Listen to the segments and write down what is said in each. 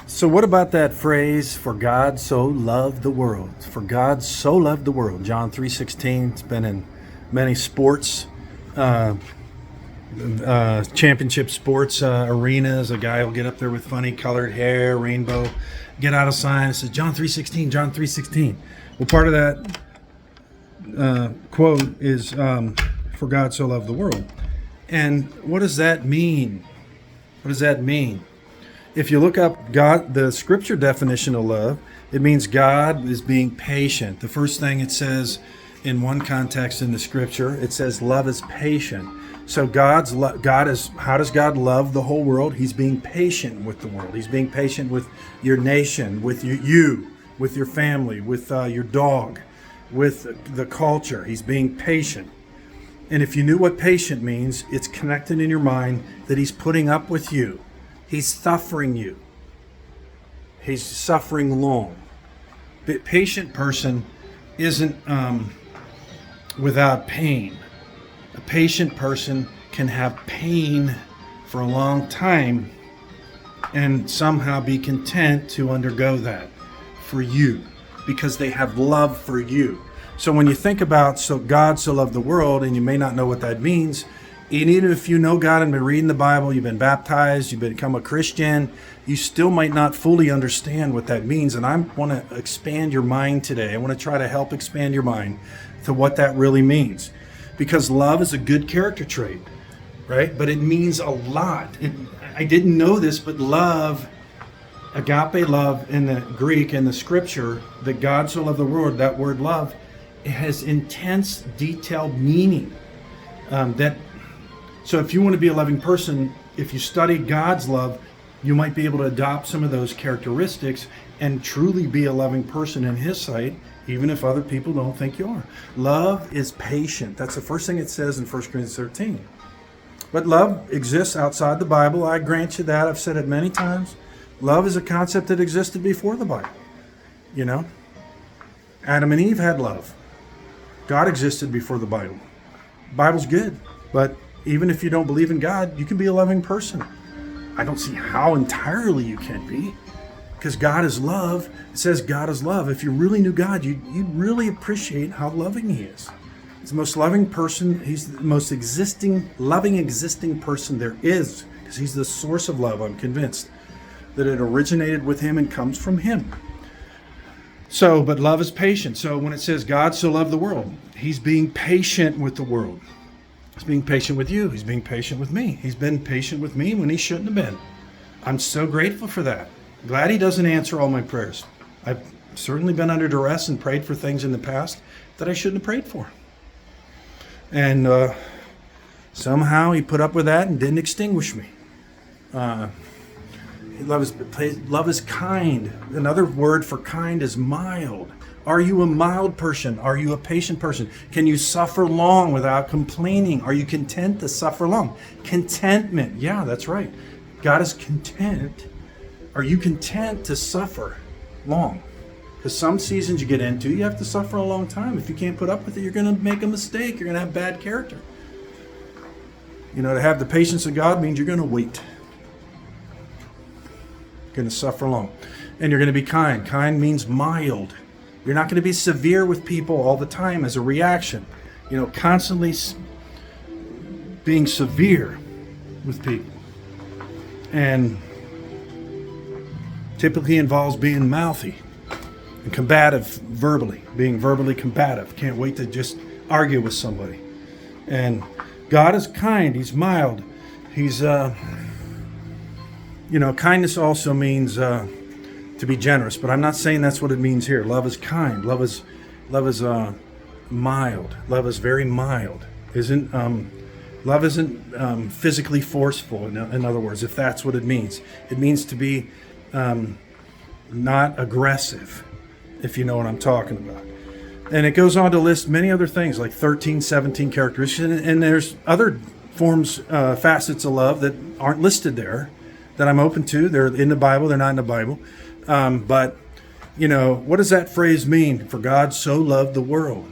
So what about that phrase, for God so loved the world? For God so loved the world. John 3:16. It's been in many sports, uh, championship sports arenas. A guy will get up there with funny colored hair, rainbow, get out a sign and says, John 3:16, John 3:16. Well, part of that quote is, for God so loved the world. And what does that mean? What does that mean? If you look up God, the scripture definition of love, it means God is being patient. The first thing it says in one context in the scripture, it says love is patient. So God is, how does God love the whole world? He's being patient with the world. He's being patient with your nation, with you, with your family, with your dog, with the culture. He's being patient. And if you knew what patient means, it's connected in your mind that he's putting up with you. He's suffering you. He's suffering long. The patient person isn't without pain. A patient person can have pain for a long time and somehow be content to undergo that for you because they have love for you. So when you think about so God so loved the world, and you may not know what that means, and even if you know God and been reading the Bible, you've been baptized, you've become a Christian, you still might not fully understand what that means. And I want to expand your mind today. I want to try to help expand your mind to what that really means. Because love is a good character trait, right? But it means a lot. I didn't know this, but love, agape love in the Greek, in the scripture, that God so loved the world, that word love, it has intense, detailed meaning. So if you want to be a loving person, if you study God's love, you might be able to adopt some of those characteristics and truly be a loving person in His sight, even if other people don't think you are. Love is patient. That's the first thing it says in 1 Corinthians 13. But love exists outside the Bible. I grant you that. I've said it many times. Love is a concept that existed before the Bible. You know? Adam and Eve had love. God existed before the Bible. The Bible's good, but even if you don't believe in God, you can be a loving person. I don't see how entirely you can be, because God is love. It says God is love. If you really knew God, you'd really appreciate how loving He is. He's the most loving person. He's the most loving existing person there is, because He's the source of love. I'm convinced that it originated with Him and comes from Him. So, but love is patient. So when it says God so loved the world, He's being patient with the world. He's being patient with you. He's being patient with me. He's been patient with me when He shouldn't have been. I'm so grateful for that. Glad He doesn't answer all my prayers. I've certainly been under duress and prayed for things in the past that I shouldn't have prayed for. And somehow He put up with that and didn't extinguish me. Love is kind. Another word for kind is mild. Are you a mild person? Are you a patient person? Can you suffer long without complaining? Are you content to suffer long? Contentment. Yeah, that's right. God is content. Are you content to suffer long? Because some seasons you get into, you have to suffer a long time. If you can't put up with it, you're going to make a mistake. You're going to have bad character. You know, to have the patience of God means you're going to wait. You're going to suffer long. And you're going to be kind. Kind means mild. You're not going to be severe with people all the time as a reaction. You know, constantly being severe with people. And typically involves being mouthy and combative verbally, being verbally combative. Can't wait to just argue with somebody. And God is kind. He's mild. He's, kindness also means to be generous, but I'm not saying that's what it means here. Love is kind. Love is mild. Love is very mild. Love isn't physically forceful. In other words, if that's what it means to be not aggressive, if you know what I'm talking about. And it goes on to list many other things, like 13, 17 characteristics, and there's other forms, facets of love that aren't listed there that I'm open to. They're in the Bible. They're not in the Bible. But, what does that phrase mean? For God so loved the world.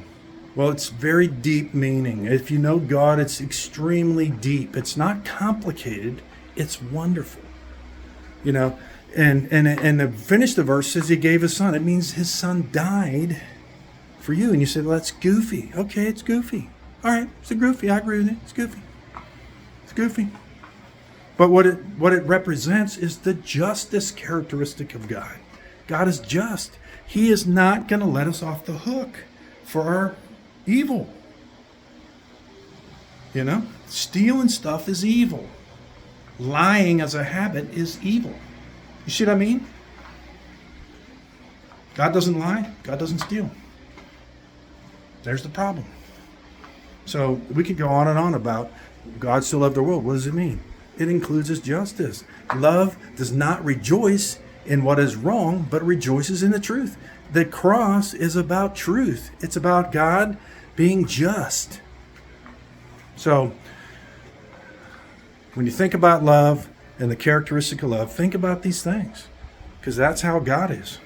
Well, it's very deep meaning. If you know God, it's extremely deep. It's not complicated. It's wonderful. And to finish the verse says he gave his son. It means his son died for you. And you say, well, that's goofy. Okay, it's goofy. All right, it's goofy. I agree with you. It's goofy. It's goofy. But what it represents is the justice characteristic of God. God is just. He is not going to let us off the hook for our evil. You know, stealing stuff is evil. Lying as a habit is evil. You see what I mean? God doesn't lie. God doesn't steal. There's the problem. So we could go on and on about God so loved the world. What does it mean? It includes his justice. Love does not rejoice in what is wrong, but rejoices in the truth. The cross is about truth. It's about God being just. So when you think about love and the characteristic of love, think about these things, because that's how God is.